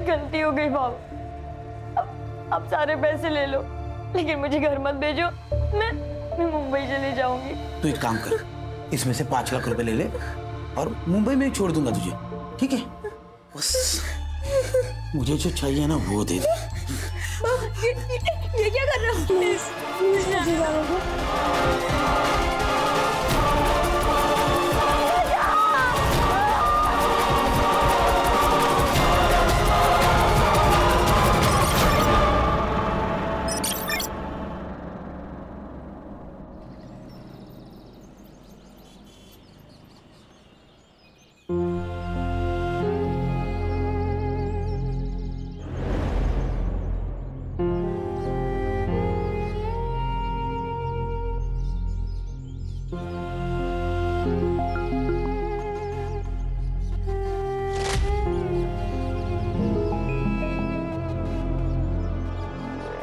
गलती हो गई बाबू, अब सारे पैसे ले लो, लेकिन मुझे घर मत भेजो। मैं मुंबई चली जाऊंगी। तू एक काम कर, इसमें से 5 लाख रुपए ले ले और मुंबई में छोड़ दूंगा तुझे, ठीक है? बस मुझे जो चाहिए ना वो दे दे। ये क्या कर रहे हो? प्लीज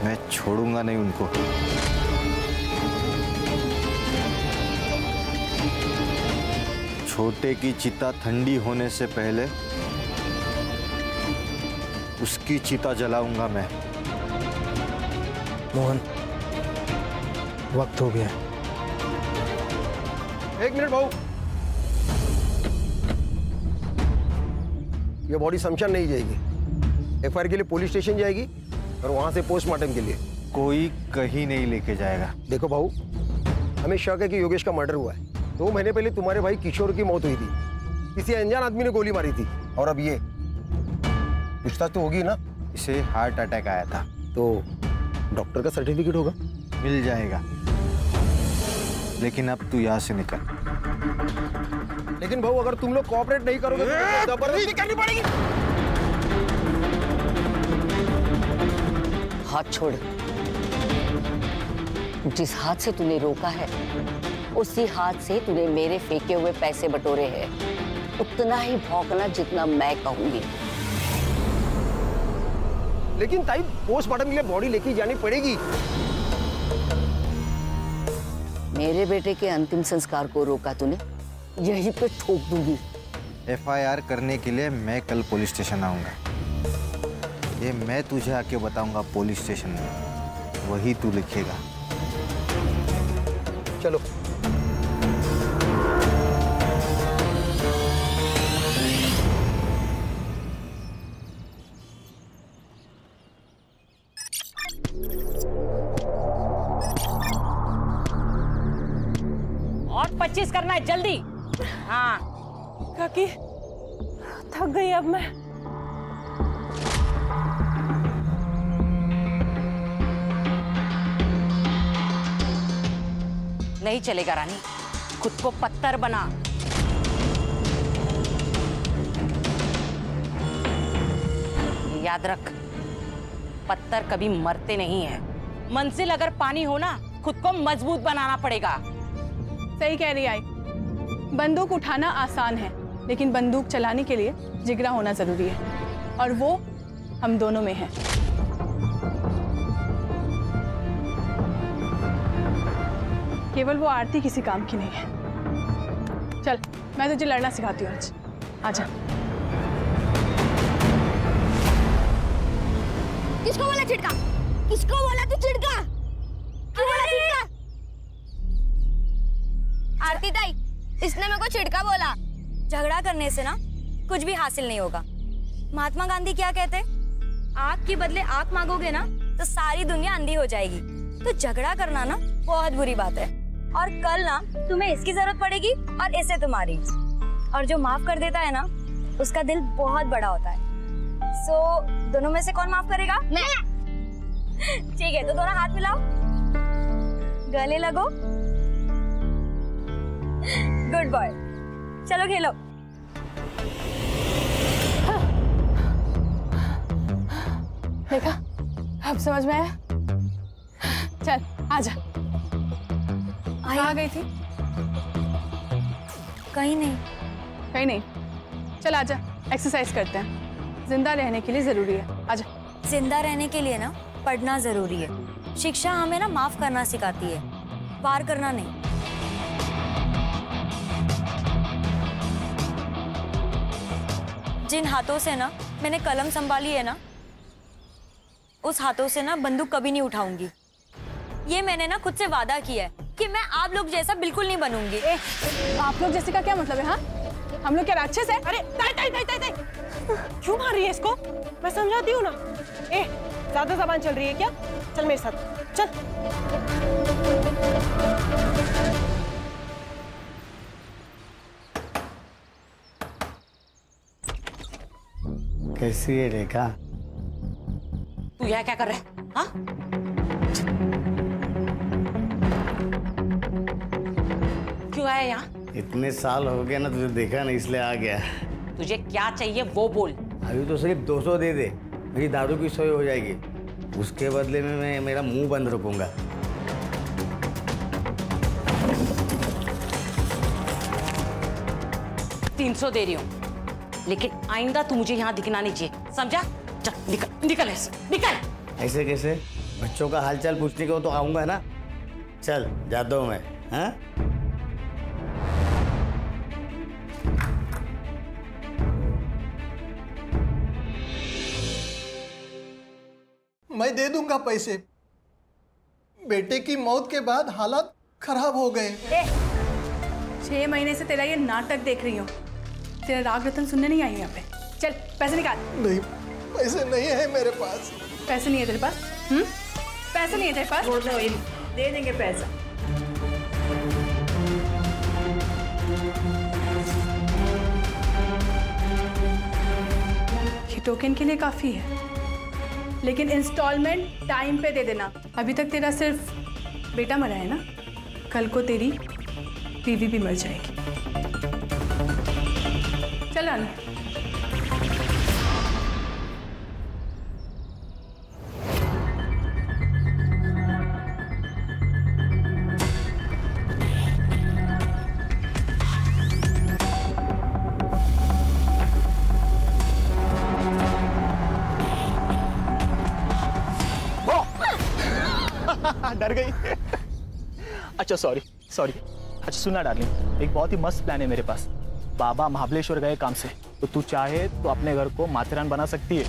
मैं छोड़ूंगा नहीं उनको। छोटे की चिता ठंडी होने से पहले उसकी चिता जलाऊंगा मैं। मोहन, वक्त हो गया। 1 मिनट भाऊ, ये बॉडी शमशान नहीं जाएगी, एफआईआर के लिए पुलिस स्टेशन जाएगी और वहां से पोस्टमार्टम के लिए। कोई कहीं नहीं लेके जाएगा। देखो भाऊ, हमें शक है कि योगेश का मर्डर हुआ है। 2 महीने पहले तुम्हारे भाई किशोर की मौत हुई थी, किसी अनजान आदमी ने गोली मारी थी, और अब ये पूछताछ तो होगी ना? इसे हार्ट अटैक आया था। तो डॉक्टर का सर्टिफिकेट होगा? मिल जाएगा, लेकिन अब तू यहाँ से निकल। लेकिन भाऊ, अगर तुम लोग कोऑपरेट नहीं करोगे तो जबरदस्ती करनी पड़ेगी। हाथ छोड़। जिस हाथ से तूने रोका है उसी हाथ से तूने मेरे फेंके हुए पैसे बटोरे हैं। उतना ही भौंकना जितना मैं कहूंगी। लेकिन ताई, पोस्टमार्टम के लिए बॉडी लेके जानी पड़ेगी। मेरे बेटे के अंतिम संस्कार को रोका तूने, यहीं पे ठोक दूंगी। एफआईआर करने के लिए मैं कल पुलिस स्टेशन आऊंगा। ये मैं तुझे आके बताऊंगा पुलिस स्टेशन में, वही तू लिखेगा। चलो। और 25 करना है, जल्दी। हाँ काकी, थक गई अब मैं। नहीं चलेगा रानी, खुद को पत्थर बना। याद रख, पत्थर कभी मरते नहीं है। मंजिल अगर पानी हो ना, खुद को मजबूत बनाना पड़ेगा। सही कह रही आई। बंदूक उठाना आसान है, लेकिन बंदूक चलाने के लिए जिगरा होना जरूरी है, और वो हम दोनों में है। केवल वो आरती किसी काम की नहीं है। चल, मैं तुझे लड़ना सिखाती हूँ आज। आजा। किसको बोला चिड़का? किसको बोला तू चिड़का? क्यों बोला चिड़का? आरती ताई, इसने मेरे को चिड़का बोला। झगड़ा करने से ना कुछ भी हासिल नहीं होगा। महात्मा गांधी क्या कहते? आँख के बदले आँख मांगोगे ना तो सारी दुनिया अंधी हो जाएगी। तो झगड़ा करना ना बहुत बुरी बात है, और कल ना तुम्हें इसकी जरूरत पड़ेगी और इसे तुम्हारी। और जो माफ कर देता है ना, उसका दिल बहुत बड़ा होता है। सो दोनों में से कौन माफ करेगा? मैं। ठीक है, तो दोनों हाथ मिलाओ, गले लगो। गुड बॉय, चलो खेलो। देखा, अब समझ में आया। चल आजा। कहाँ गई थी? कहीं नहीं। कहीं नहीं? चल आजा, एक्सरसाइज करते हैं। जिंदा रहने के लिए जरूरी है। आजा। जिंदा रहने के लिए ना पढ़ना जरूरी है। शिक्षा हमें ना माफ करना सिखाती है, वार करना नहीं। जिन हाथों से ना मैंने कलम संभाली है ना, उस हाथों से ना बंदूक कभी नहीं उठाऊंगी। ये मैंने ना खुद से वादा किया है कि मैं आप लोग जैसा बिल्कुल नहीं बनूंगी। आप लोग जैसे का क्या मतलब है? हाँ, हम लोग क्या राक्षस है? अरे ताई ताई ताई ताई ताई, क्यों मार रही है इसको? मैं समझाती हूँ ना। ज्यादा जबान चल रही है क्या? चल मेरे साथ चल। कैसी है रेखा? तू यहाँ क्या कर रहा है? हाँ? क्यों आया यहाँ? इतने साल हो गए ना, तुझे देखा नहीं इसलिए आ गया। तुझे क्या चाहिए वो बोल। अभी तो सिर्फ 200 दे दे, मेरी दारू की सोई हो जाएगी। उसके बदले में मैं मेरा मुंह बंद रखूंगा। $300 दे रही हूँ, लेकिन आइंदा तू मुझे यहाँ दिखना नहीं चाहिए, समझा? चल निकल निकल ऐसे, निकल। ऐसे कैसे? बच्चों का हालचाल पूछने को तो आऊंगा ना। चल जाता हूँ मैं। हाँ? मैं दे दूंगा पैसे। बेटे की मौत के बाद हालात खराब हो गए। 6 महीने से तेरा ये नाटक देख रही हूँ। तेरा राग रतन सुनने नहीं आई यहाँ पे। चल पैसे निकाल। नहीं, पैसे नहीं है मेरे पास। पैसे नहीं है तेरे पास? पैसे नहीं है तेरे पास? दे देंगे पैसा। ये टोकन के लिए काफी है, लेकिन इंस्टॉलमेंट टाइम पे दे देना। अभी तक तेरा सिर्फ बेटा मरा है ना, कल को तेरी बीवी भी मर जाएगी। चल आना। डर गई। अच्छा सॉरी। अच्छा सुना डार्लिंग, एक बहुत ही मस्त प्लान है मेरे पास। बाबा महाबलेश्वर गए काम से, तो तू चाहे तो अपने घर को माथेरान बना सकती है।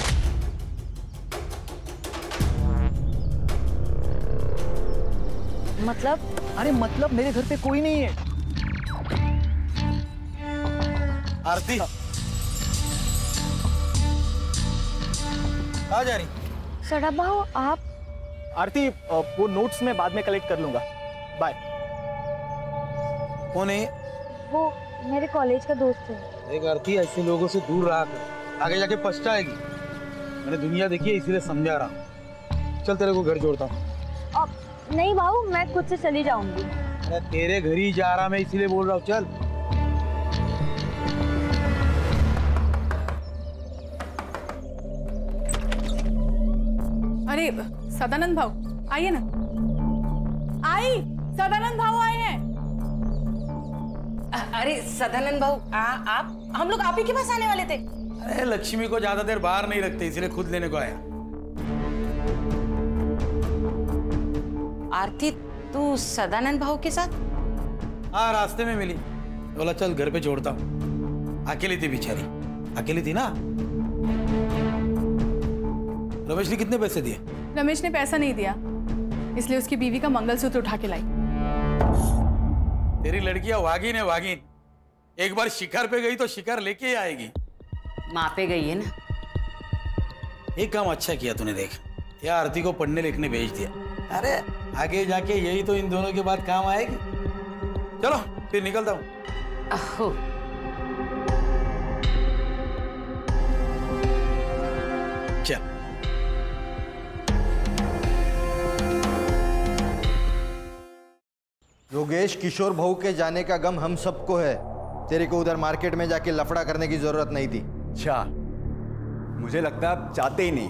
मतलब? अरे मतलब मेरे घर पे कोई नहीं है। आरती कहाँ जा रही? सड़ा भाऊ आप? आरती वो नोट्स में बाद में कलेक्ट कर लूंगा। बाय। कौन है? वो मेरे कॉलेज का दोस्त है। देख आरती, ऐसे लोगों से दूर रहा कर, आगे जाके पछताएगी। मैंने दुनिया देखी है, इसीलिए समझा रहा हूँ। चल तेरे को घर जोड़ता हूँ। नहीं भाऊ, मैं खुद से चली जाऊंगी। अरे तेरे घर ही जा रहा मैं, इसीलिए बोल रहा हूँ। चल। अरे सदानंद भाऊ आइए ना। आई, सदानंद भाऊ आए हैं। अरे सदानंद भाऊ आप, हम लोग आप ही के पास आने वाले थे। अरे लक्ष्मी को ज्यादा देर बाहर नहीं रखते, इसलिए खुद लेने को आया। आरती तू सदानंद भाऊ के साथ? हाँ, रास्ते में मिली, बोला चल घर पे छोड़ता हूँ। अकेली थी बेचारी, अकेली थी ना। रमेश ने कितने पैसे दिए? रमेश ने पैसा नहीं दिया, इसलिए उसकी बीवी का मंगलसूत्र उठा के लाई। तेरी लड़कियां वागिन है, वागिन। एक बार शिकार पे गई तो शिकार लेके ही आएगी। माँ पे गई है ना। एक काम अच्छा किया तूने, देख या आरती को पढ़ने लिखने भेज दिया। अरे आगे जाके यही तो इन दोनों के बाद काम आएगी। चलो फिर निकलता हूँ। चल। योगेश, किशोर भाऊ के जाने का गम हम सबको है। तेरे को उधर मार्केट में जाके लफड़ा करने की जरूरत नहीं थी। अच्छा, मुझे लगता है आप चाहते ही नहीं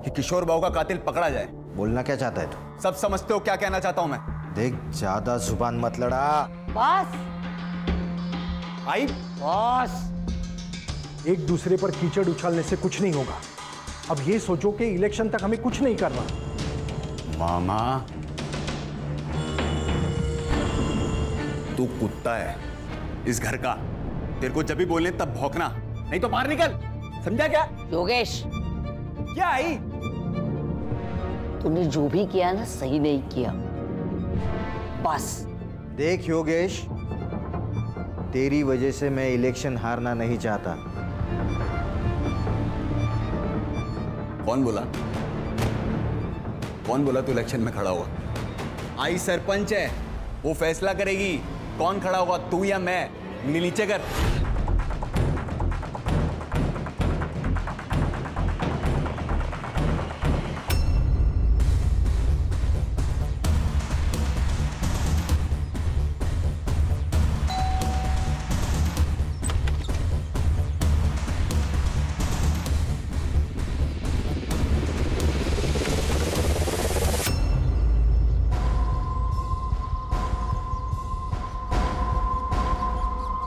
कि किशोर बाबू का कातिल पकड़ा जाए। बोलना क्या चाहता है तू? सब समझते हो क्या कहना चाहता हूं मैं। देख, ज्यादा जुबान मत लड़ा। बॉस, आई बॉस, एक दूसरे पर कीचड़ उछालने से कुछ नहीं होगा। अब ये सोचो कि इलेक्शन तक हमें कुछ नहीं करना। मामा, तू कुत्ता है इस घर का। तेरे को जब भी बोलने तब भौंकना, नहीं तो बाहर निकल। समझा क्या? योगेश, क्या आई? तूने जो भी किया ना सही नहीं किया। बस देख योगेश, तेरी वजह से मैं इलेक्शन हारना नहीं चाहता। कौन बोला? कौन बोला तू इलेक्शन में खड़ा होगा? आई सरपंच है, वो फैसला करेगी कौन खड़ा होगा, तू या मैं। उंगली नीचे कर।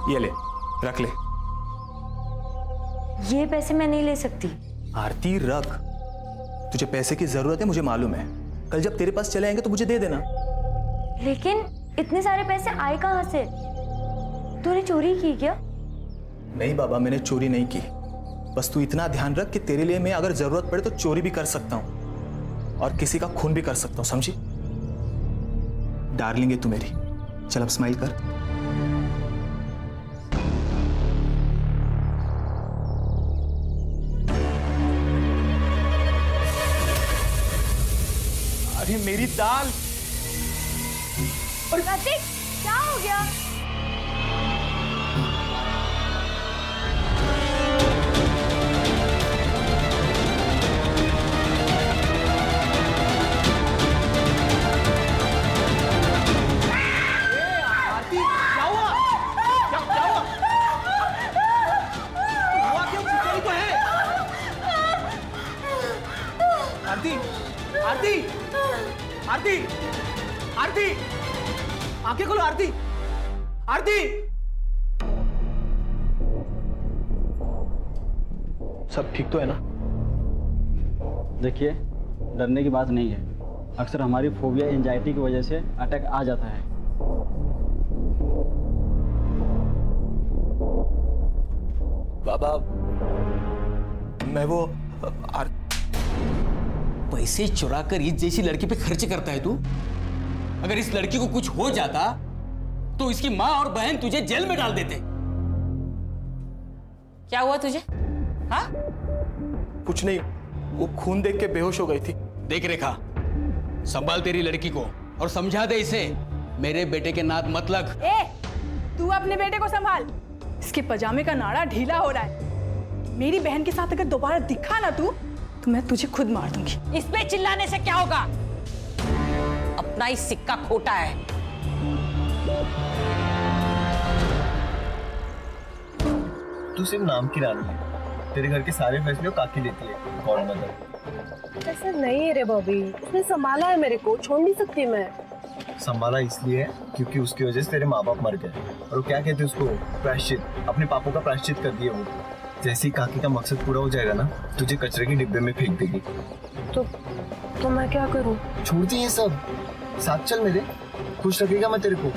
ये ले, रख ले। ये पैसे मैं नहीं ले सकती। आरती रख, तुझे पैसे की जरूरत है मुझे मालूम है। कल जब तेरे पास चले आएंगे तो मुझे दे देना। लेकिन इतने सारे पैसे आए कहाँ से? तूने चोरी की क्या? नहीं बाबा, मैंने चोरी नहीं की। बस तू इतना ध्यान रख कि तेरे लिए मैं अगर जरूरत पड़े तो चोरी भी कर सकता हूँ और किसी का खून भी कर सकता हूँ, समझी? डार्लिंग है तू मेरी। चल अब स्माइल कर। अरे मेरी दाल। और कार्तिक, क्या हो गया? आरती, आरती, आरती, आरती, आंखें खोलो आरती, आरती। सब ठीक तो है ना? देखिए, डरने की बात नहीं है। अक्सर हमारी फोबिया एंजाइटी की वजह से अटैक आ जाता है। बाबा, मैं वो पैसे चुरा कर इस जैसी लड़की पे खर्च करता है तू? अगर इस लड़की को कुछ हो जाता तो इसकी माँ और बहन तुझे जेल में डाल देते। क्या हुआ तुझे? हाँ? कुछ नहीं, वो खून देख के बेहोश हो गई थी। देख रेखा, संभाल तेरी लड़की को और समझा दे इसे मेरे बेटे के नाक मत लग। तू अपने बेटे को संभाल। इसके पजामे का नाड़ा ढीला हो रहा है। मेरी बहन के साथ अगर दोबारा दिखा ना तू तो मैं तुझे खुद मार दूंगी। इस पे चिल्लाने से क्या होगा? अपना ही सिक्का खोटा है। तू सिर्फ नाम की रानी है। तेरे घर के सारे फैसले काकी लेती है। कौन मदर? ऐसा नहीं है रे बॉबी, उसने संभाला है मेरे को, छोड़ नहीं सकती मैं। संभाला इसलिए है क्योंकि उसकी वजह से तेरे माँ बाप मर गए और वो क्या कहते हैं उसको, प्रायश्चित। अपने पापों का प्रायश्चित कर दिया वो। जैसे ही काकी का मकसद पूरा हो जाएगा ना, तुझे कचरे के डिब्बे में फेंक देगी। तो मैं क्या करूं? छोड़ दी ये सब, साथ चल मेरे, खुश रखेगा मैं तेरे को।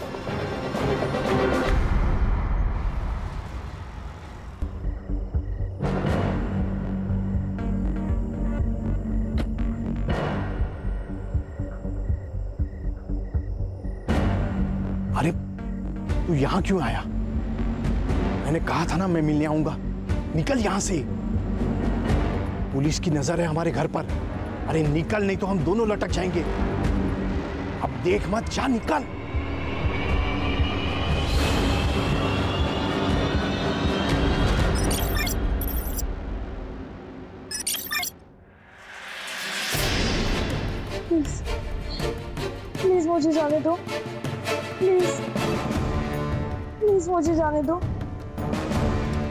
अरे तू यहां क्यों आया? मैंने कहा था ना मैं मिलने आऊंगा। निकल यहां से। पुलिस की नजर है हमारे घर पर। अरे निकल, नहीं तो हम दोनों लटक जाएंगे। अब देख मत, जा निकल। प्लीज मुझे जाने दो। प्लीज प्लीज मुझे जाने दो।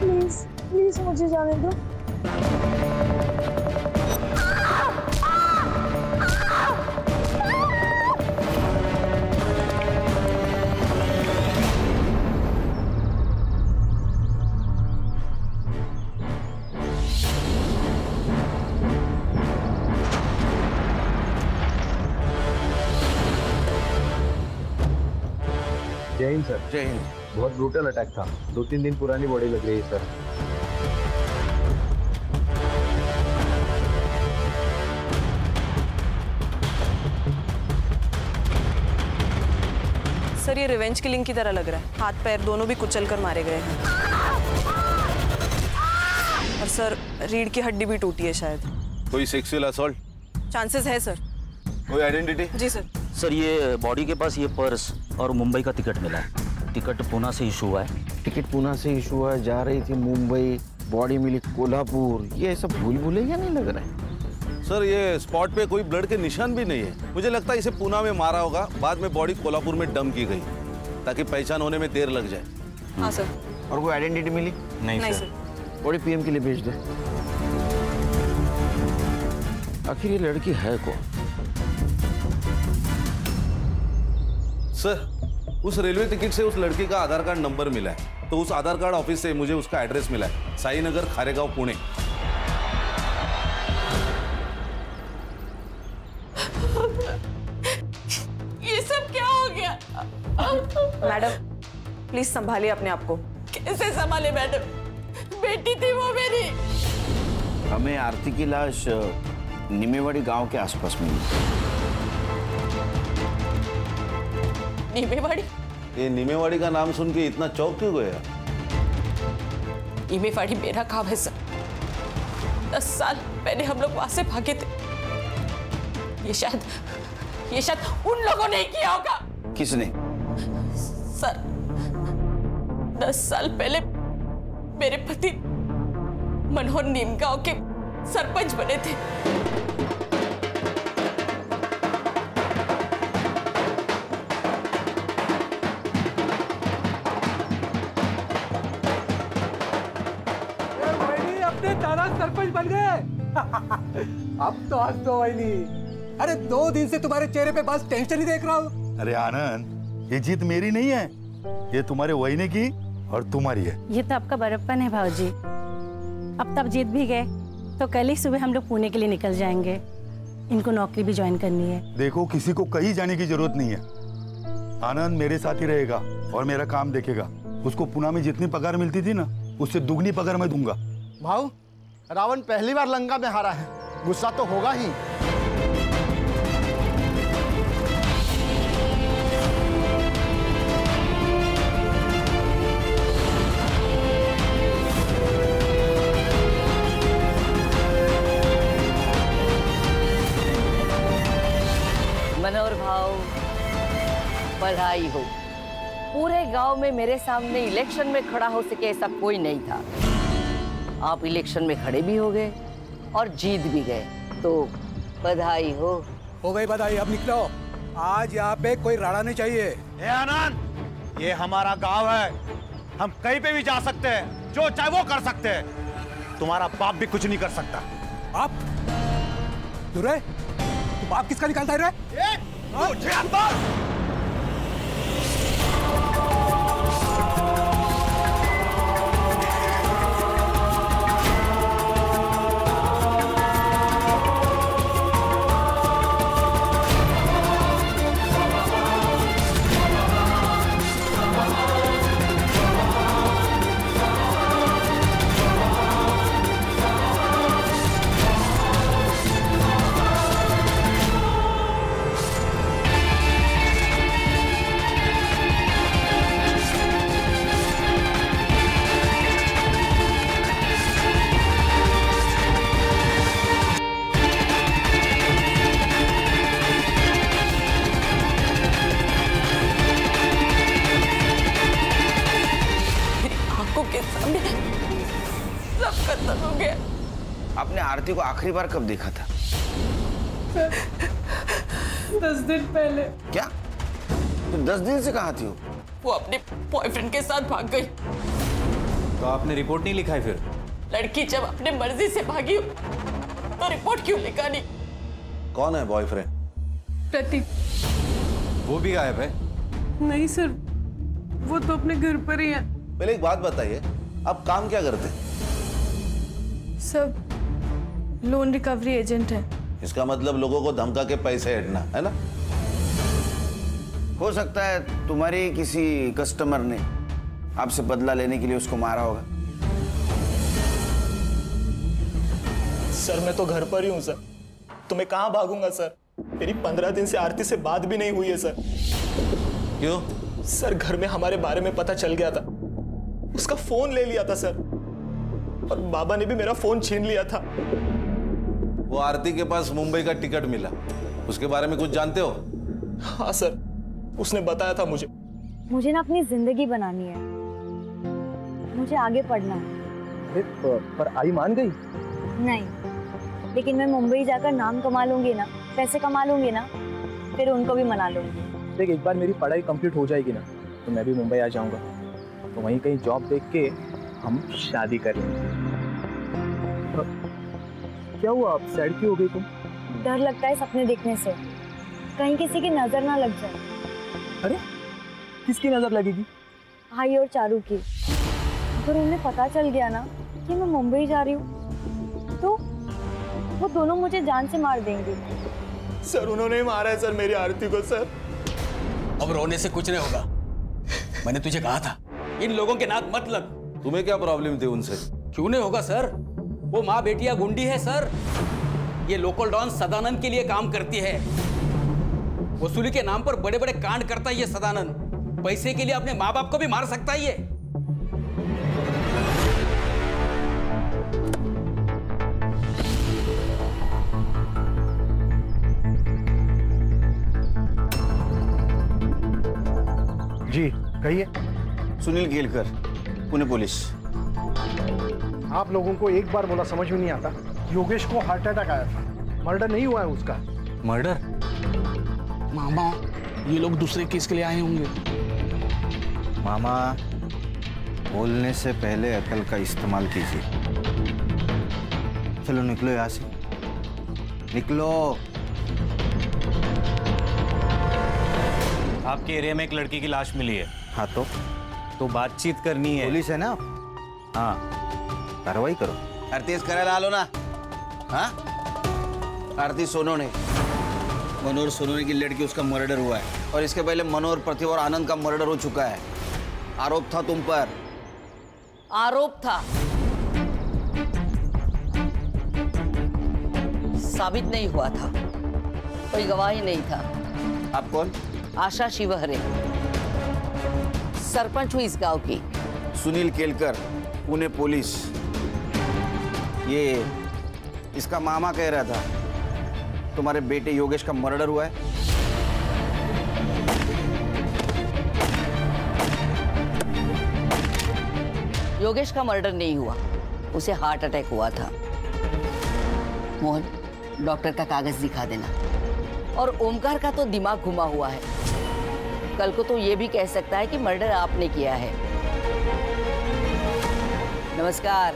प्लीज प्लीज मुझे जाने दो। जय हिंद सर। जय हिंद। बहुत ब्रूटल अटैक था। 2-3 दिन पुरानी बॉडी लग रही है सर। सर ये रिवेंज किलिंग की तरह लग रहा है। हाथ पैर दोनों भी कुचल कर मारे गए हैं। और सर रीढ़ की हड्डी भी टूटी है शायद। कोई सेक्सुअल असॉल्ट? चांसेस है सर। कोई आइडेंटिटी? जी सर। सर ये बॉडी के पास ये पर्स और मुंबई का टिकट मिला है। टिकट पूना से इशू हुआ है। टिकट पूना से इशू हुआ है, जा रही थी मुंबई, बॉडी मिली कोल्हापुर। ये सब भूल भुलैया नहीं लग रहा है। सर ये स्पॉट पे कोई ब्लड के निशान भी नहीं है। मुझे लगता है इसे पूना में मारा होगा, बाद में बॉडी कोल्हापुर में डंप की गई ताकि पहचान होने में देर लग जाए। हाँ सर। और कोई आइडेंटिटी मिली? नहीं सर। बॉडी पीएम के लिए भेज दे। आखिर ये लड़की है कौन? सर उस रेलवे टिकट से उस लड़की का आधार कार्ड नंबर मिला है, तो उस आधार कार्ड ऑफिस से मुझे उसका एड्रेस मिला है, साई नगर, खारेगांव, पुणे। ये सब क्या हो गया? मैडम प्लीज संभालिए अपने आप को। कैसे संभाले मैडम? बेटी थी वो मेरी। हमें आरती की लाश निमेवाड़ी गांव के आसपास मिली। निमेवाड़ी? ये निमेवाड़ी का नाम सुन के इतना चौंक क्यों गया? निमेवाड़ी मेरा गांव है सर। 10 साल पहले हम लोग वहां से भागे थे। ये शायद उन लोगों ने किया होगा। किसने? सर 10 साल पहले मेरे पति मनोहर नीमगांव के सरपंच बने थे। अपने तारा सरपंच बन गए। अब तो हंस दो वैनी। अरे 2 दिन से तुम्हारे चेहरे पे बस टेंशन ही देख रहा हूँ। अरे आनंद, ये जीत मेरी नहीं है, ये तुम्हारे वहीने की और तुम्हारी है। ये तो आपका बड़प्पन है भाऊजी। अब तब जीत भी गए तो कल ही सुबह हम लोग पुणे के लिए निकल जाएंगे। इनको नौकरी भी ज्वाइन करनी है। देखो किसी को कहीं जाने की जरूरत नहीं है। आनंद मेरे साथ ही रहेगा और मेरा काम देखेगा। उसको पुणे में जितनी पगार मिलती थी ना, उससे दुगनी पगार मैं दूंगा। भाऊ रावण पहली बार लंका में हारा है, गुस्सा तो होगा ही। मनोहर भाव बधाई हो। पूरे गांव में मेरे सामने इलेक्शन में खड़ा हो सके ऐसा कोई नहीं था। आप इलेक्शन में खड़े भी हो गए और जीत भी गए, तो बधाई हो गई बधाई। अब निकलो, आज यहाँ पे कोई राड़ा नहीं चाहिए। ए आनंद, ये हमारा गांव है, हम कहीं पे भी जा सकते हैं, जो चाहे वो कर सकते हैं। तुम्हारा बाप भी कुछ नहीं कर सकता। आप दुरे, तू बाप किसका निकालता है रे? आपने आरती को आखिरी बार कब देखा था? 10 दिन पहले। क्या? तो 10 दिन से कहाँ थी वो अपने बॉयफ्रेंड के साथ भाग गई। तो आपने रिपोर्ट नहीं लिखा है फिर? लड़की जब अपने मर्जी से भागी तो रिपोर्ट क्यों लिखा नहीं? कौन है बॉयफ्रेंड? प्रतीक। वो भी गायब है? नहीं सर, वो तो अपने घर पर ही है। पहले एक बात बताइए, आप काम क्या करते हैं? सब लोन रिकवरी एजेंट है। इसका मतलब लोगों को धमका के पैसे हटना है ना? हो सकता है तुम्हारे किसी कस्टमर ने आपसे बदला लेने के लिए उसको मारा होगा। सर मैं तो घर पर ही हूँ सर, तो मैं कहाँ भागूंगा सर? मेरी 15 दिन से आरती से बात भी नहीं हुई है सर। क्यों? सर घर में हमारे बारे में पता चल गया था, उसका फोन ले लिया था सर, और बाबा ने भी मेरा फोन छीन लिया था। वो आरती के पास मुंबई का टिकट मिला, उसके बारे में कुछ जानते हो? हाँ सर, उसने बताया था मुझे। मुझे ना अपनी जिंदगी बनानी है, मुझे आगे पढ़ना है। पर आई मान गई? नहीं, लेकिन मैं मुंबई जाकर नाम कमा लूंगी ना, पैसे कमा लूंगी ना, फिर उनको भी मना लूंगी। देख, एक बार मेरी पढ़ाई कंप्लीट हो जाएगी ना, तो मैं भी मुंबई आ जाऊंगा, तो वहीं कहीं जॉब देख के हम शादी कर लेंगे। क्या हुआ, आप सैड क्यों हो गई तुम? डर लगता है सपने देखने से, कहीं किसी की नजर ना लग जाए। अरे किसकी नजर लगेगी? भाई और चारू की। अगर उन्हें पता चल गया ना कि मैं मुंबई जा रही हूँ, तो वो दोनों मुझे जान से मार देंगे। सर उन्होंने मारा है सर मेरी आरती को सर। अब रोने से कुछ नहीं होगा, मैंने तुझे कहा था इन लोगों के नाक मत लग। तुम्हें क्या प्रॉब्लम थी उनसे? क्यों नहीं होगा सर, वो माँ बेटिया गुंडी है सर। ये लोकल डॉन सदानंद के लिए काम करती है, वसूली के नाम पर बड़े बड़े कांड करता है ये सदानंद। पैसे के लिए अपने माँ बाप को भी मार सकता है ये। जी कहिए। सुनील केलकर, पुणे पुलिस। आप लोगों को एक बार बोला समझ में नहीं आता? योगेश को हार्ट अटैक आया था, मर्डर नहीं हुआ है उसका। मर्डर? मामा, ये लोग दूसरे केस के लिए आए होंगे। मामा, बोलने से पहले अकल का इस्तेमाल कीजिए। चलो निकलो यहाँ से, निकलो। आपके एरिया में एक लड़की की लाश मिली है। हाँ तो बातचीत करनी है। पुलिस है ना? हाँ, कार्रवाई करो। आरती करा डालो ना। हाँ, आरती सोनोने, मनोहर सोनोने की लड़की, उसका मर्डर हुआ है। और इसके पहले मनोहर, प्रतिभा और आनंद का मर्डर हो चुका है। आरोप था तुम पर। आरोप था, साबित नहीं हुआ था, कोई गवाह ही नहीं था। आप कौन? आशा शिवहरे, सरपंच हुई इस गांव की। सुनील केलकर, पुणे पुलिस। ये इसका मामा कह रहा था तुम्हारे बेटे योगेश का मर्डर हुआ है। योगेश का मर्डर नहीं हुआ, उसे हार्ट अटैक हुआ था। मोहन, डॉक्टर का कागज दिखा देना। और ओमकार का तो दिमाग घुमा हुआ है, कल को तो ये भी कह सकता है कि मर्डर आपने किया है। नमस्कार।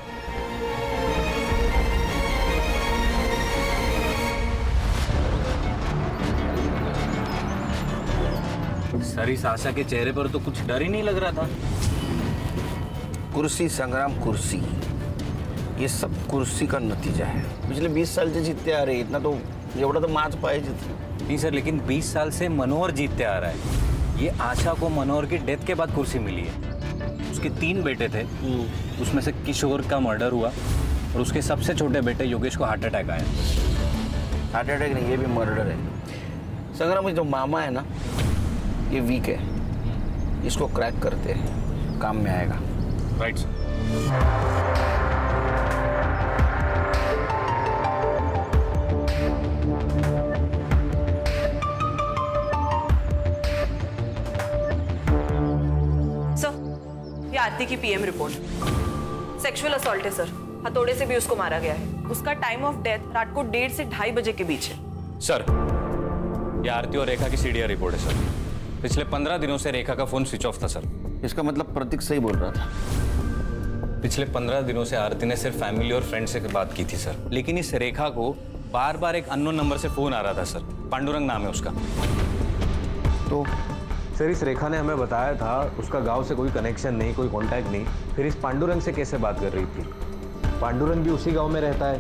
सर, इस आशा के चेहरे पर तो कुछ डर ही नहीं लग रहा था। कुर्सी संग्राम, कुर्सी, ये सब कुर्सी का नतीजा है। पिछले 20 साल से जीतते आ रहे, इतना तो एवढा तो माच पाहिजे। नहीं सर, लेकिन 20 साल से मनोहर जीतते आ रहा है। ये आशा को मनोहर की डेथ के बाद कुर्सी मिली है। उसके 3 बेटे थे, उसमें से किशोर का मर्डर हुआ और उसके सबसे छोटे बेटे योगेश को हार्ट अटैक आया। हार्ट अटैक नहीं, ये भी मर्डर है। संग्राम, जो मामा है ना, ये वीक है, इसको क्रैक करते हैं, काम में आएगा। Right sir. ये आरती की पीएम रिपोर्ट। सेक्सुअल असॉल्ट है सर, हथौड़े से भी उसको मारा गया है। उसका टाइम ऑफ डेथ रात को 1:30 से 2:30 बजे के बीच है। सर, ये आरती और रेखा की सीडीआर रिपोर्ट है सर। पिछले 15 दिनों से रेखा का फोन स्विच ऑफ था सर। इसका मतलब प्रतीक सही बोल रहा था। पिछले 15 दिनों से आरती ने सिर्फ फैमिली और फ्रेंड से बात की थी सर, लेकिन इस रेखा को बार बार एक अननोन नंबर से फोन आ रहा था सर। पांडुरंग नाम है उसका। तो सर, इस रेखा ने हमें बताया था उसका गांव से कोई कनेक्शन नहीं, कोई कांटेक्ट नहीं। फिर इस पांडुरंग से कैसे बात कर रही थी? पांडुरंग भी उसी गांव में रहता है।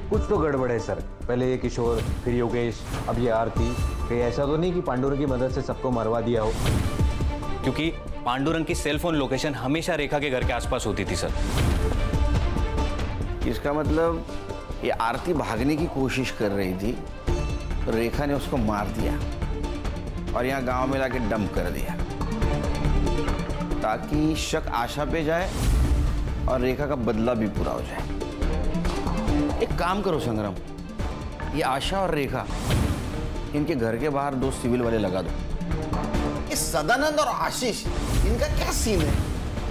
कुछ तो गड़बड़ है सर। पहले ये किशोर, फिर योगेश, अब ये आरती। कहीं ऐसा तो नहीं कि पांडुरंग की मदद से सबको मरवा दिया हो? क्योंकि पांडुरंग की सेल फोन लोकेशन हमेशा रेखा के घर के आसपास होती थी सर। इसका मतलब ये आरती भागने की कोशिश कर रही थी, रेखा ने उसको मार दिया और यहाँ गांव में लाके डंप कर दिया ताकि शक आशा पे जाए और रेखा का बदला भी पूरा हो जाए। एक काम करो संग्राम, ये आशा और रेखा इनके घर के बाहर 2 सिविल वाले लगा दो। ये सदानंद और आशीष इनका क्या सीन है?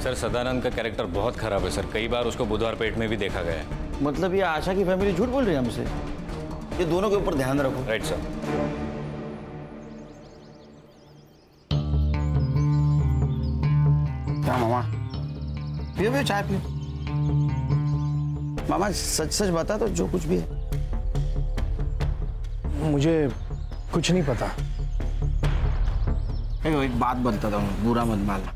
सर सदानंद का कैरेक्टर बहुत खराब है सर, कई बार उसको बुधवार पेट में भी देखा गया है। मतलब ये आशा की फैमिली झूठ बोल रही है हमसे? ये दोनों के ऊपर ध्यान रखो। Right sir. क्या मामा, पियो चाय पियो। मामा सच सच बता तो, जो कुछ भी है। मुझे कुछ नहीं पता। एक बात बताता हूँ, बुरा मत मानना।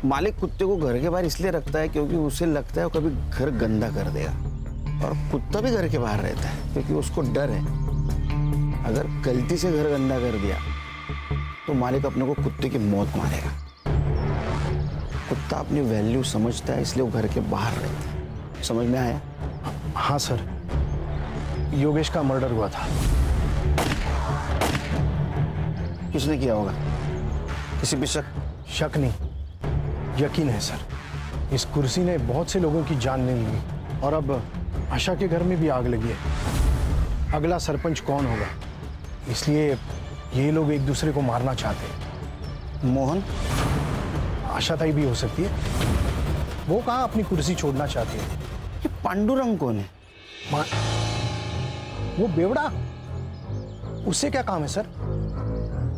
मालिक कुत्ते को घर के बाहर इसलिए रखता है क्योंकि उसे लगता है वो कभी घर गंदा कर देगा, और कुत्ता भी घर के बाहर रहता है क्योंकि उसको डर है अगर गलती से घर गंदा कर दिया तो मालिक अपने को कुत्ते की मौत मारेगा। कुत्ता अपनी वैल्यू समझता है इसलिए वो घर के बाहर रहता है। समझ में आया? हाँ सर, योगेश का मर्डर हुआ था। किसने किया होगा? किसी पे शक? शक नहीं, यकीन है सर। इस कुर्सी ने बहुत से लोगों की जान ले ली और अब आशा के घर में भी आग लगी है। अगला सरपंच कौन होगा, इसलिए ये लोग एक दूसरे को मारना चाहते हैं। मोहन? आशा ताई भी हो सकती है। वो कहाँ अपनी कुर्सी छोड़ना चाहती है। ये पांडुरंग कौन है? वो बेवड़ा, उससे क्या काम है सर?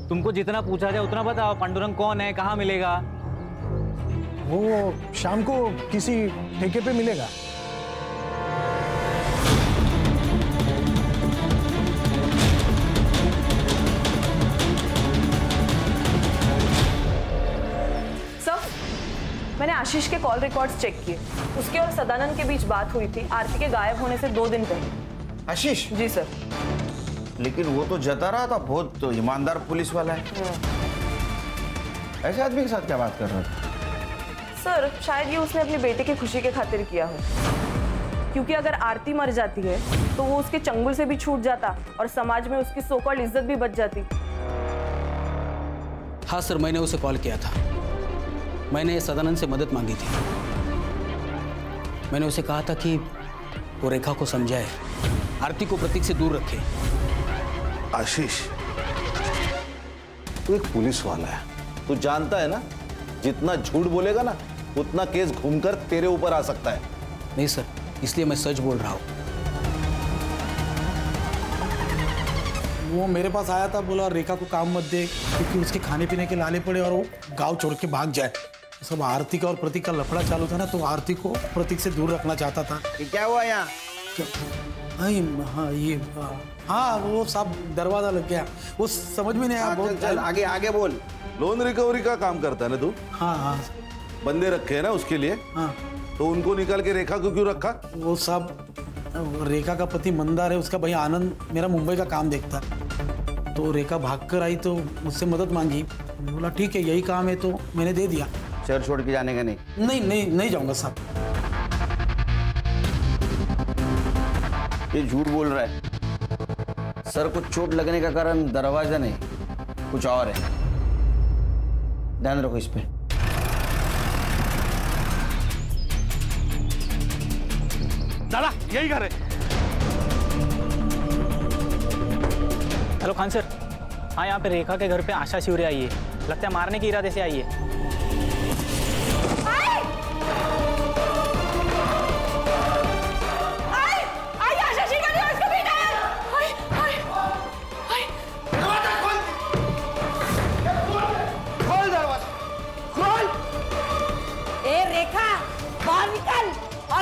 तुमको जितना पूछा जाए उतना बताओ। पांडुरंग कौन है, कहाँ मिलेगा? वो शाम को किसी ठेके पे मिलेगा। मैंने आशीष के कॉल रिकॉर्ड्स चेक किए। उसके और सदानंद के बीच बात हुई थी आरती के गायब होने से 2 दिन पहले। आशीष? जी सर। लेकिन वो तो जता रहा था, बहुत तो ईमानदार पुलिस वाला है। ऐसे आदमी के साथ क्या बात कर रहा था? सर शायद ये उसने अपनी बेटे की खुशी के खातिर किया हो, क्योंकि अगर आरती मर जाती है तो वो उसके चंगुल से भी छूट जाता और समाज में उसकी सो कॉल्ड इज्जत भी बच जाती। हाँ सर, मैंने उसे कॉल किया था। मैंने सदानंद से मदद मांगी थी। मैंने उसे कहा था कि वो रेखा को समझाए, आरती को प्रतीक से दूर रखे। आशीष, तू एक पुलिस वाला है, तू जानता है ना जितना झूठ बोलेगा ना उतना केस घूमकर तेरे ऊपर आ सकता है। नहीं सर, इसलिए मैं सच बोल रहा हूँ। वो मेरे पास आया था, बोला रेखा को काम मत दे क्योंकि उसके खाने पीने के लाले पड़े और वो गांव छोड़ के भाग जाए। सब आरती का और प्रतीक का लफड़ा चालू था ना, तो आरती को प्रतीक से दूर रखना चाहता था। ये क्या हुआ यहाँ? हाँ वो सब दरवाजा लग गया, वो समझ में नहीं आया। बहुत चल आगे आगे बोल। लोन रिकवरी का काम करता है ना तू? हाँ हाँ। बंदे रखे हैं ना उसके लिए? हाँ। तो उनको निकाल के रेखा को क्यों रखा? वो सब रेखा का पति मंदार है, उसका भाई आनंद मेरा मुंबई का काम देखता है। तो रेखा भागकर आई तो मुझसे मदद मांगी। बोला ठीक है यही काम है, तो मैंने दे दिया। शहर छोड़ के जाने का नहीं? नहीं जाऊंगा साहब। ये झूठ बोल रहा है। सर को चोट लगने का कारण दरवाजा नहीं, कुछ और है। ध्यान रखो इस पे। दादा यही घर है। Hello Khan sir. हाँ, यहाँ पे रेखा के घर पे आशा शिवरे आई है। लगता है मारने के इरादे से आई है।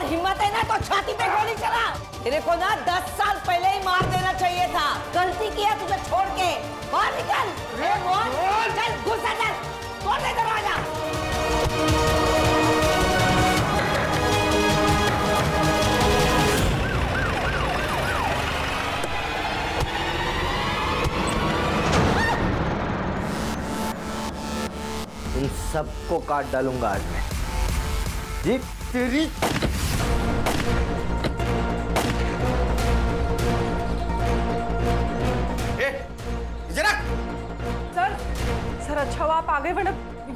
हिम्मत है ना तो छाती पे गोली चला। तेरे को ना 10 साल पहले ही मार देना चाहिए था। गलती किया तुझे छोड़ के। बाहर निकल। रे मोहन, चल घुस अंदर। खोल दे दरवाजा। इन सबको काट डालूंगा आज मैं। जी तेरी सर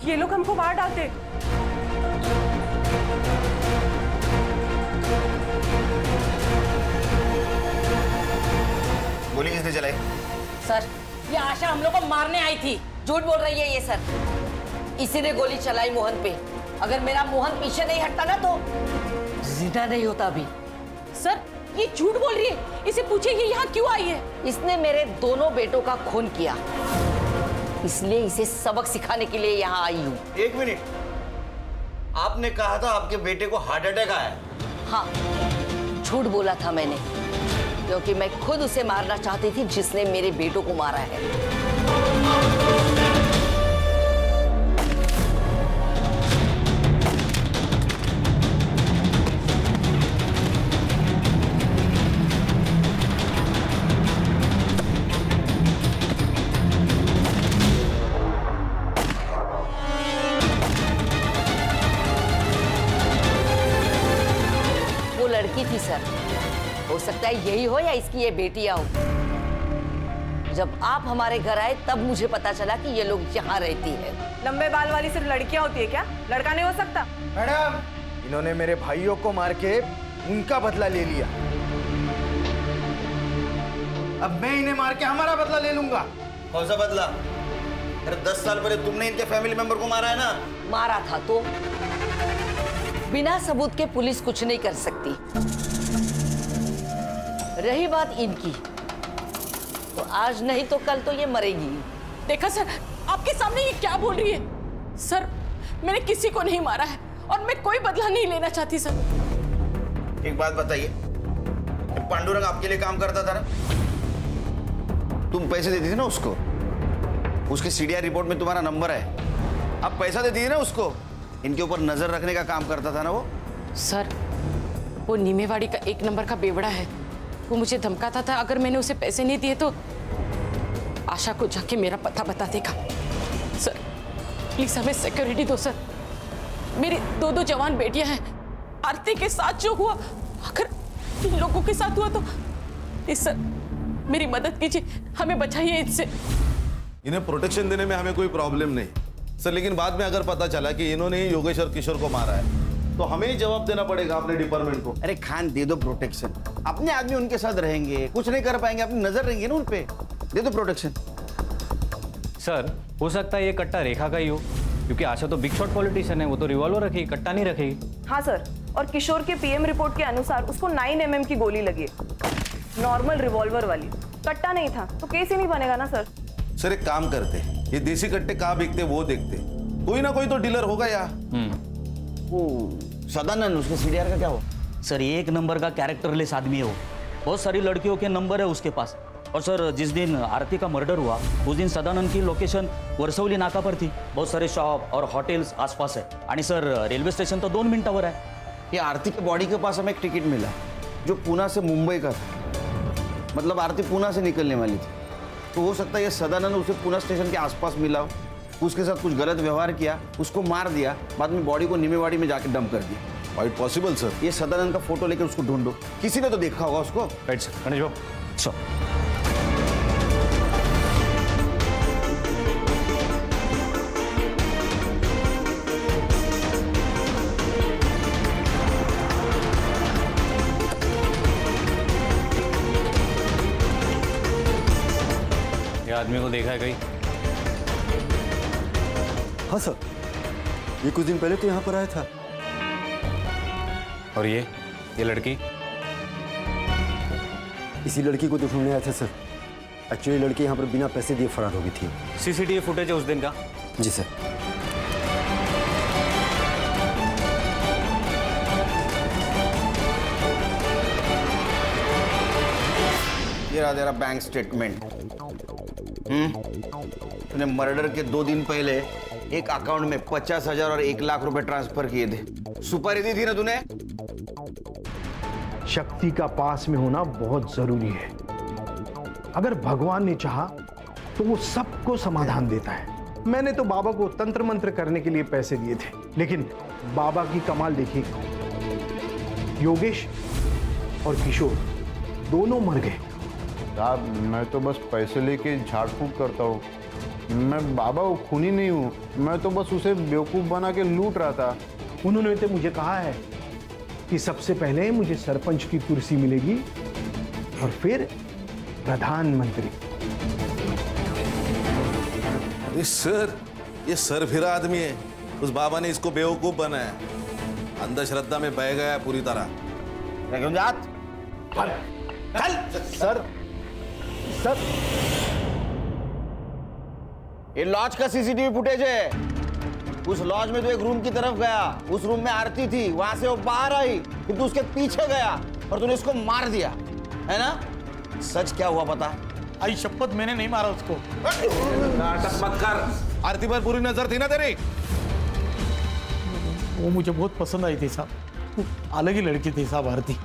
ये लोग हमको मार डालते। गोली किसने चलाई? सर, ये आशा हम लोग को मारने आई थी। झूठ बोल रही है ये सर। इसी ने गोली चलाई मोहन पे। अगर मेरा मोहन पीछे नहीं हटता ना तो जिंदा नहीं होता अभी। सर, ये झूठ बोल रही है। इसे पूछिए ये यहाँ क्यों आई है। इसने मेरे दोनों बेटों का खून किया, इसलिए इसे सबक सिखाने के लिए यहाँ आई हूँ। एक मिनट, आपने कहा था आपके बेटे को हार्ट अटैक आया? हाँ, झूठ बोला था मैंने, क्योंकि मैं खुद उसे मारना चाहती थी जिसने मेरे बेटों को मारा है। वो लड़की थी सर, हो सकता है यही हो या इसकी ये बेटियां हो। जब आप हमारे घर आए तब मुझे पता चला कि ये लोग यहाँ रहती है। लंबे बाल वाली सिर्फ लड़कियां होती है क्या? लड़का नहीं हो सकता? मैडम, इन्होंने मेरे भाइयों को मार के उनका बदला ले लिया। अब मैं इन्हें मार के हमारा बदला ले लूंगा। कौन सा बदला? अरे 10 साल पहले तुमने इनके फैमिली मेंबर को मारा है ना? मारा था तो बिना सबूत के पुलिस कुछ नहीं कर सकती। रही बात इनकी, तो आज नहीं तो कल तो ये मरेगी। देखा सर, आपके सामने ये क्या बोल रही है। सर, मैंने किसी को नहीं मारा है और मैं कोई बदला नहीं लेना चाहती सर। एक बात बताइए, पांडुरंग आपके लिए काम करता था ना? तुम पैसे देती थी ना उसको? उसके सीडीआर रिपोर्ट में तुम्हारा नंबर है। अब पैसा देती थी ना उसको? इनके ऊपर नजर रखने का काम करता था ना वो? सर, वो नीमेवाड़ी का 1 नंबर का बेवड़ा है। वो मुझे धमकाता था अगर मैंने उसे पैसे नहीं दिए तो आशा को जाके मेरा पता बता देगा। सर, प्लीज हमें सिक्योरिटी दो सर। मेरी 2 जवान बेटियां हैं। आरती के साथ जो हुआ, अगर इन लोगों के साथ हुआ तो प्लीज सर मेरी मदद कीजिए, हमें बचाइए इनसे। इन्हें प्रोटेक्शन देने में हमें कोई प्रॉब्लम नहीं सर, लेकिन बाद में अगर पता चला कि इन्होंने ही योगेश और किशोर को मारा है तो हमें ही जवाब देना पड़ेगा अपने डिपार्टमेंट को। अरे खान, दे दो प्रोटेक्शन। अपने आदमी उनके साथ रहेंगे, कुछ नहीं कर पाएंगे, अपनी नजर रहेंगे ना उन पे। दे दो प्रोटेक्शन। सर, हो सकता है ये कट्टा रेखा का ही हो, क्योंकि आशा तो बिग शॉट पॉलिटिशियन है। वो तो रिवॉल्वर रखेगी, कट्टा नहीं रखेगी। हाँ सर, और किशोर के पीएम रिपोर्ट के अनुसार उसको 9 mm की गोली लगी है, नॉर्मल रिवॉल्वर वाली। कट्टा नहीं था तो केस ही नहीं बनेगा ना सर। सर, एक काम करते, ये देसी कट्टे कहाँ बिकते वो देखते। कोई ना कोई तो डीलर होगा यहाँ। सदानंद, उसके सीडीआर का क्या हुआ? सर, ये 1 नंबर का कैरेक्टरलेस आदमी है वो। बहुत सारी लड़कियों के नंबर है उसके पास। और सर, जिस दिन आरती का मर्डर हुआ उस दिन सदानंद की लोकेशन वरसवली नाका पर थी। बहुत सारे शॉप और होटल्स आसपास है। आणि सर, रेलवे स्टेशन तो 2 मिनिटावर है। ये आरती के बॉडी के पास हमें एक टिकट मिला जो पूना से मुंबई का था। मतलब आरती पूना से निकलने वाली थी। तो हो सकता है ये सदानंद उसे पूना स्टेशन के आसपास मिला हो, उसके साथ कुछ गलत व्यवहार किया, उसको मार दिया, बाद में बॉडी को नीमेवाड़ी में जाके डंप कर दिया। Quite possible sir. ये सदानंद का फोटो लेकर उसको ढूंढो, किसी ने तो देखा होगा उसको। राइट सर, गणेश बाबू। सर, आदमी को देखा है कहीं? हाँ सर, ये कुछ दिन पहले तो यहाँ पर आया था। और ये लड़की? इसी लड़की को तो ढूंढने आया था सर। एक्चुअली लड़की यहाँ पर बिना पैसे दिए फरार हो गई थी। सीसीटीवी फुटेज है उस दिन का? जी सर। ये रहा तेरा बैंक स्टेटमेंट। तूने मर्डर के 2 दिन पहले एक अकाउंट में 50,000 और 1 लाख रुपए ट्रांसफर किए थे। सुपारी दी थी ना तूने? शक्ति का पास में होना बहुत जरूरी है। अगर भगवान ने चाहा तो वो सबको समाधान देता है। मैंने तो बाबा को तंत्र मंत्र करने के लिए पैसे दिए थे, लेकिन बाबा की कमाल देखिए, योगेश और किशोर दोनों मर गए। साहब, मैं तो बस पैसे लेके झाड़ फूक करता हूँ, मैं बाबा वो खूनी नहीं हूँ, मैं तो बस उसे बेवकूफ बना के लूट रहा था। उन्होंने तो मुझे कहा है कि सबसे पहले मुझे सरपंच की कुर्सी मिलेगी और फिर प्रधानमंत्री। अरे सर, ये सर फिरा आदमी है। उस बाबा ने इसको बेवकूफ बनाया, अंधश्रद्धा में बह गया पूरी तरह। क्यों जात? चल सर, सर ये लॉज का सीसीटीवी फुटेज है। उस लॉज में तो एक रूम की तरफ गया, उस रूम में आरती थी, वहां से वो बाहर आई, फिर तू उसके पीछे गया और तूने इसको मार दिया, है ना? सच क्या हुआ पता? आई शपथ, मैंने नहीं मारा उसको। नाटक मत कर। आरती पर पूरी नजर थी ना तेरी? वो मुझे बहुत पसंद आई थी साहब, अलग ही लड़की थी साहब आरती।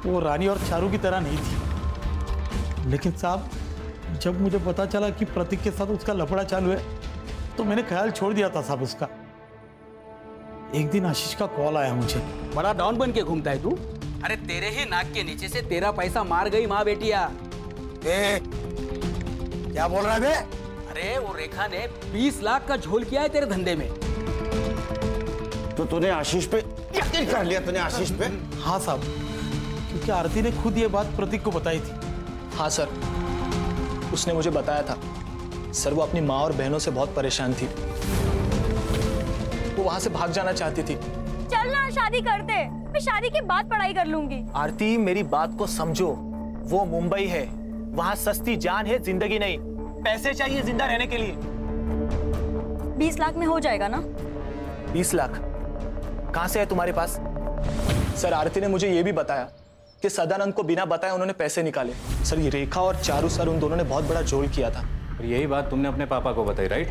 वो रानी और चारू की तरह नहीं थी। लेकिन साहब, जब मुझे पता चला कि प्रतीक के साथ उसका लफड़ा चालू है, तो मैंने ख्याल छोड़ दिया था साहब उसका। एक दिन आशीष का कॉल आया मुझे। बड़ा डॉन बन के घूमता है तू? अरे तेरे ही नाक के नीचे से तेरा पैसा मार गई माँ बेटिया। क्या बोल रहा है बे? अरे वो रेखा ने 20 लाख का झोल किया है तेरे धंधे में। तो तूने आशीष पे यकीन कर लिया? तूने आशीष पे? हाँ साहब, क्योंकि आरती ने खुद ये बात प्रतीक को बताई थी। हाँ सर, उसने मुझे बताया था। सर, वो अपनी माँ और बहनों से बहुत परेशान थी। वो वहां से भाग जाना चाहती थी। चल ना शादी करते, मैं शादी के बाद पढ़ाई कर लूंगी। आरती, मेरी बात को समझो। वो मुंबई है, वहां सस्ती जान है, जिंदगी नहीं। पैसे चाहिए जिंदा रहने के लिए। 20 लाख में हो जाएगा ना? 20 लाख कहां से है तुम्हारे पास? सर, आरती ने मुझे यह भी बताया कि सदानंद को बिना बताए उन्होंने पैसे निकाले। सर, ये रेखा और चारू सर, उन दोनों ने बहुत बड़ा झोल किया था। और यही बात तुमने अपने पापा को बताई, राइट?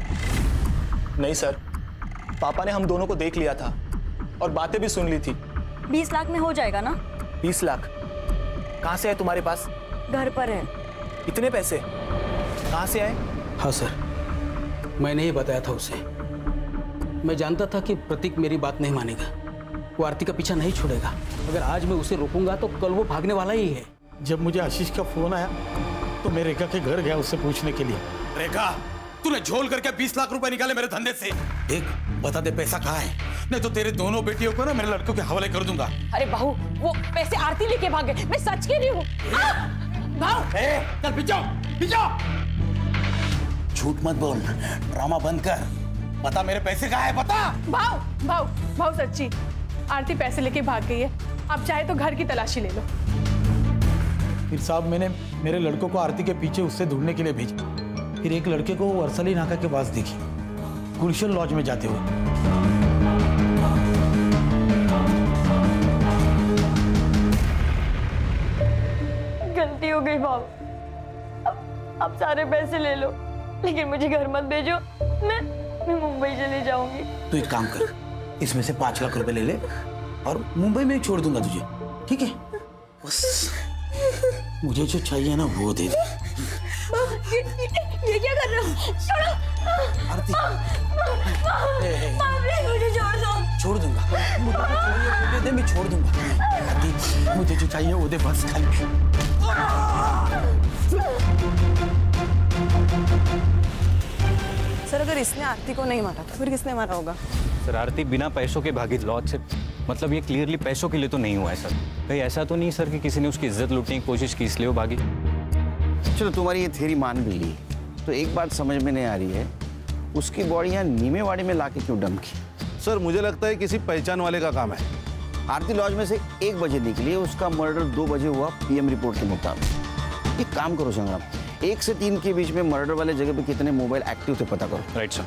नहीं सर, पापा ने हम दोनों को देख लिया था और बातें भी सुन ली थी। 20 लाख में हो जाएगा ना? 20 लाख कहां से है तुम्हारे पास? घर पर है। इतने पैसे कहां से आए? हाँ सर, मैंने ही बताया था उसे। मैं जानता था कि प्रतीक मेरी बात नहीं मानेगा, वो आरती का पीछा नहीं छोड़ेगा। अगर आज मैं उसे रोकूंगा तो कल वो भागने वाला ही है। जब मुझे आशीष का फोन आया तो मैं रेखा के घर गया उससे पूछने के लिए। रेखा, तूने झोल करके 20 लाख रुपए निकाले मेरे धंधे से। देख, बता दे पैसा कहाँ है, नहीं तो तेरे दोनों बेटियों को ना मेरे लड़कों के हवाले कर दूंगा। अरे बहू, वो पैसे आरती लेके भागे, मैं सच कह रही हूँ। चल पीछे। झूठ मत बोल, ड्रामा बंद कर। बता मेरे पैसे कहाँ है, बता। भाव सच्ची, आरती पैसे लेके भाग गई है। आप चाहे तो घर की तलाशी ले लो। फिर साहब, मैंने मेरे लड़कों को आरती के पीछे उससे ढूंढने के लिए भेजा। फिर एक लड़के को वर्सली नाका के पास देखी, गुलशन लॉज में जाते हुए। गलती हो गई भाव, अब सारे पैसे ले लो, लेकिन मुझे घर मत भेजो। मैं मुंबई चली जाऊंगी। तू एक काम कर, इसमें से 5 लाख रुपए ले ले और मुंबई में छोड़ दूंगा तुझे, ठीक है? बस मुझे जो चाहिए ना वो दे दे। ये क्या कर रहे हो? छोड़ो। आरती, मुझे छोड़ दो। छोड़ दूंगा, मुझे मैं छोड़ दूंगा। आरती, मुझे जो चाहिए वो दे बस खाली। सर, अगर इसने आरती को नहीं मारा तो फिर किसने मारा होगा? सर, आरती बिना पैसों के भागी लॉज से, मतलब ये क्लियरली पैसों के लिए तो नहीं हुआ है सर। कहीं ऐसा तो नहीं सर कि किसी ने उसकी इज्जत लूटने की कोशिश की इसलिए वो भागी? चलो, तुम्हारी ये थ्योरी मान भी ली, तो एक बात समझ में नहीं आ रही है, उसकी बॉडी यहाँ नीमेवाड़ी में लाके क्यों डंप की? सर, मुझे लगता है किसी पहचान वाले का काम है। आरती लॉज में से 1 बजे निकली, उसका मर्डर 2 बजे हुआ पीएम रिपोर्ट के मुताबिक। एक काम करो संग्राम, 1 से 3 के बीच में मर्डर वाले जगह पे कितने मोबाइल एक्टिव थे पता करो। Right sir.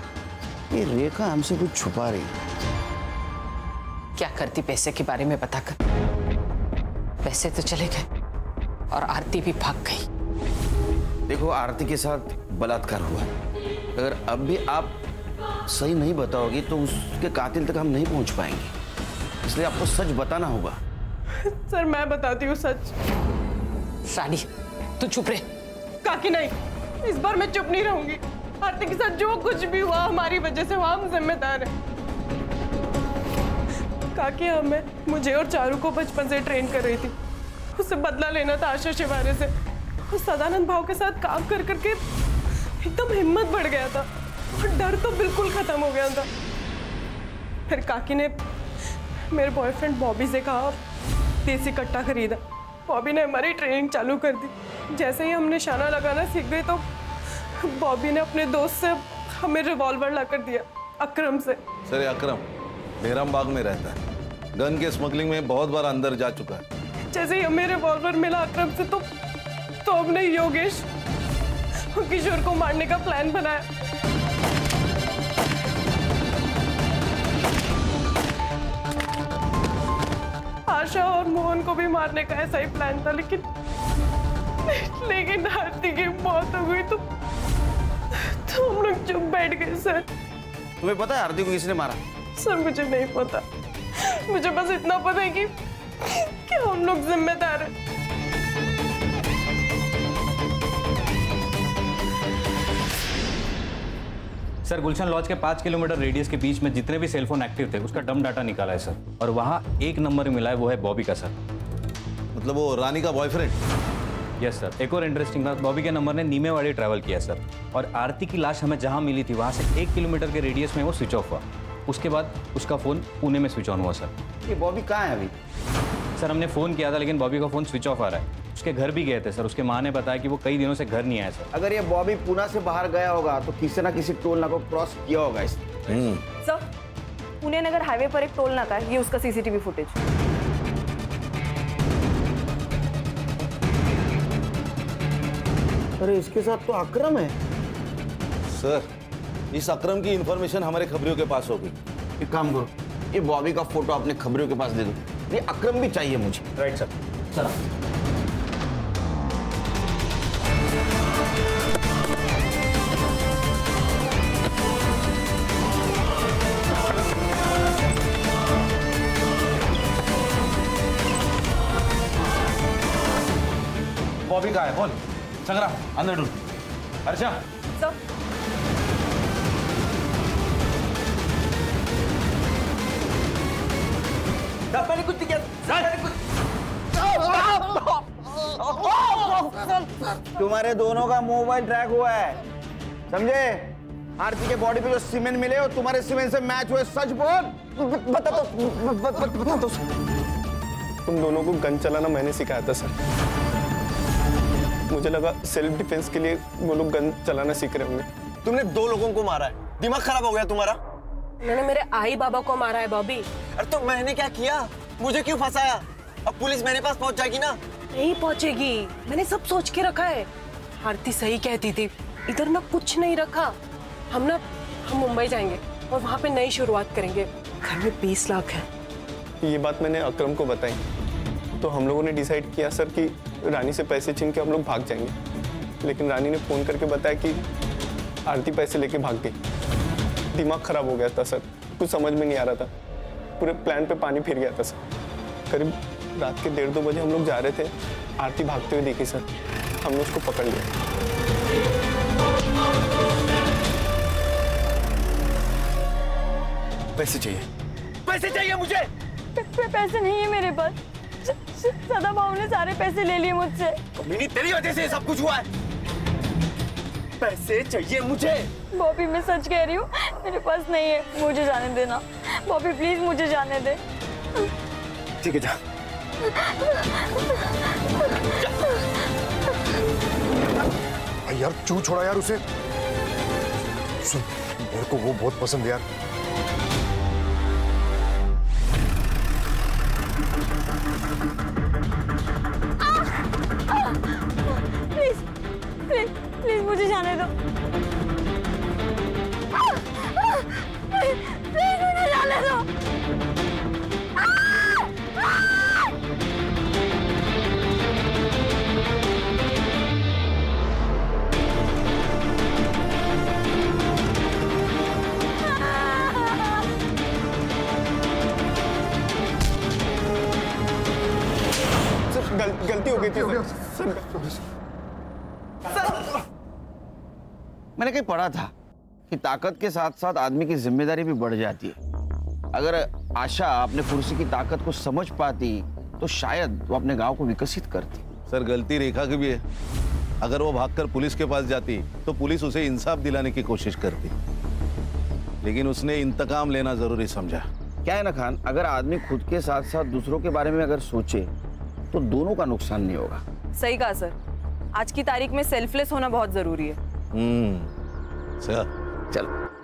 ये रेखा हमसे कुछ छुपा रही है। क्या करती पैसे के बारे में पता कर। पैसे तो चले गए और आरती भी भाग गई। देखो, आरती के साथ बलात्कार हुआ है। अगर अब भी आप सही नहीं बताओगी तो उसके कातिल तक हम नहीं पहुंच पाएंगे, इसलिए आपको सच बताना होगा। सर, मैं बताती हूँ सच। रानी, तू चुप रहे। काकी नहीं, इस बार मैं चुप नहीं रहूंगी। आरती के साथ जो कुछ भी हुआ हमारी वजह से हुआ, हम जिम्मेदार हैं। काकी मुझे और चारू को बचपन से ट्रेन कर रही थी। उससे बदला लेना था आशा शिवारे से। उस सदानंद भाव के साथ काम कर करके एकदम हिम्मत बढ़ गया था और डर तो बिल्कुल खत्म हो गया था। फिर काकी ने मेरे बॉयफ्रेंड बॉबी से कहा, देसी कट्टा खरीदा। बॉबी ने हमारी ट्रेनिंग चालू कर दी। जैसे ही हम निशाना लगाना सीख गए तो बॉबी ने अपने दोस्त से हमें रिवॉल्वर ला कर दिया, अकरम से। सर अकरम बेराम बाग में रहता है, गन के स्मगलिंग में बहुत बार अंदर जा चुका है। जैसे ही हमें रिवॉल्वर मिला अकरम से तो हमने योगेश और किशोर को मारने का प्लान बनाया। आशा और मोहन को भी मारने का ऐसा ही प्लान था, लेकिन आरती की मौत हो गई तो हम लोग चुप बैठ गए। सर तुम्हें पता है आरती को किसने मारा? सर मुझे नहीं पता, मुझे बस इतना पता है कि हम लोग जिम्मेदार हैं। सर गुलशन लॉज के 5 किलोमीटर रेडियस के बीच में जितने भी सेलफोन एक्टिव थे उसका डम डाटा निकाला है सर, और वहाँ एक नंबर मिला है, वो है बॉबी का सर। मतलब वो रानी का बॉयफ्रेंड? Yes sir. एक और इंटरेस्टिंग बात, बॉबी के नंबर ने नीमेवाड़ी ट्रैवल किया सर, और आरती की लाश हमें जहाँ मिली थी वहाँ से 1 किलोमीटर के रेडियस में वो स्विच ऑफ हुआ। उसके बाद उसका फ़ोन पुणे में स्विच ऑन हुआ सर। ये बॉबी कहाँ है अभी? सर हमने फ़ोन किया था लेकिन बॉबी का फ़ोन स्विच ऑफ आ रहा है। उसके घर भी गए थे सर, उसके माँ ने बताया कि वो कई दिनों से घर नहीं आया सर। अगर ये बॉबी पुणे से बाहर गया होगा तो किसी ना किसी टोल नाका को क्रॉस किया होगा इसने। सर पुणे नगर हाईवे पर एक टोल नाका है, ये उसका सीसीटीवी फुटेज। अरे इसके साथ तो अकरम है। सर इस अकरम की इंफॉर्मेशन हमारे खबरियों के पास होगी। एक काम करो, ये बॉबी का फोटो अपने खबरियों के पास दे दो, ये अकरम भी चाहिए मुझे। Right sir. चलो बॉबी कहाँ है बोल। संग्रा अंदर ढूंढ। हर्षा मैंने कुछ किया, तुम्हारे दोनों का मोबाइल ट्रैक हुआ है, समझे? आरती के बॉडी पे जो सीमेंट मिले और तुम्हारे सीमेंट से मैच हुए, सच बोल। बता दो। तुम दोनों को गन चलाना मैंने सिखाया था सर। मुझे लगा सेल्फ डिफेंस के लिए वो लोग गन चलाना सीख रहे होंगे। तुमने 2 लोगों को मारा है, दिमाग खराब हो गया तुम्हारा। मैंने मेरे आई बाबा को मारा है बॉबी। अरे तो मैंने क्या किया? मुझे क्यों फंसाया? अब पुलिस मेरे पास पहुंच जाएगी ना? नहीं पहुंचेगी, मैंने सब सोच के रखा है। आरती सही कहती थी, इधर ना कुछ नहीं रखा। हम मुंबई जाएंगे और वहाँ पे नई शुरुआत करेंगे। घर में 20 लाख है। ये बात मैंने अकरम को बताई तो हम लोगों ने डिसाइड किया सर कि रानी से पैसे छीन के हम लोग भाग जाएंगे, लेकिन रानी ने फोन करके बताया कि आरती पैसे लेके भाग गई। दिमाग खराब हो गया था सर, कुछ समझ में नहीं आ रहा था, पूरे प्लान पे पानी फिर गया था सर। करीब रात के 1:30-2 बजे हम लोग जा रहे थे, आरती भागते हुए दिखी सर, हमने उसको पकड़ लिया। पैसे चाहिए, पैसे चाहिए मुझे। पैसे नहीं है मेरे पास, सदा बाबू ने सारे पैसे ले लिए मुझसे। मिनी तेरी वजह से सब कुछ हुआ है। पैसे चाहिए मुझे। बॉबी मैं सच कह रही हूँ, मेरे पास नहीं है, मुझे जाने देना। बॉबी प्लीज मुझे जाने दे। ठीक है जा। यार क्यों छोड़ा यार उसे? सुन मेरे को वो बहुत पसंद है यार। प्लीज मुझे जाने दो। प्लीज मुझे जाने दो। गलती हो गई थी मैंने कहीं पढ़ा था कि ताकत के साथ साथ आदमी की जिम्मेदारी भी बढ़ जाती है। अगर आशा अपने कुर्सी की ताकत को समझ पाती तो शायद वो अपने गांव को विकसित करती। सर गलती रेखा की भी है, अगर वो भागकर पुलिस के पास जाती तो पुलिस उसे इंसाफ दिलाने की कोशिश करती, लेकिन उसने इंतकाम लेना जरूरी समझा। क्या है ना खान, अगर आदमी खुद के साथ साथ दूसरों के बारे में अगर सोचे तो दोनों का नुकसान नहीं होगा। सही कहा सर, आज की तारीख में सेल्फलेस होना बहुत जरूरी है। सर चलो।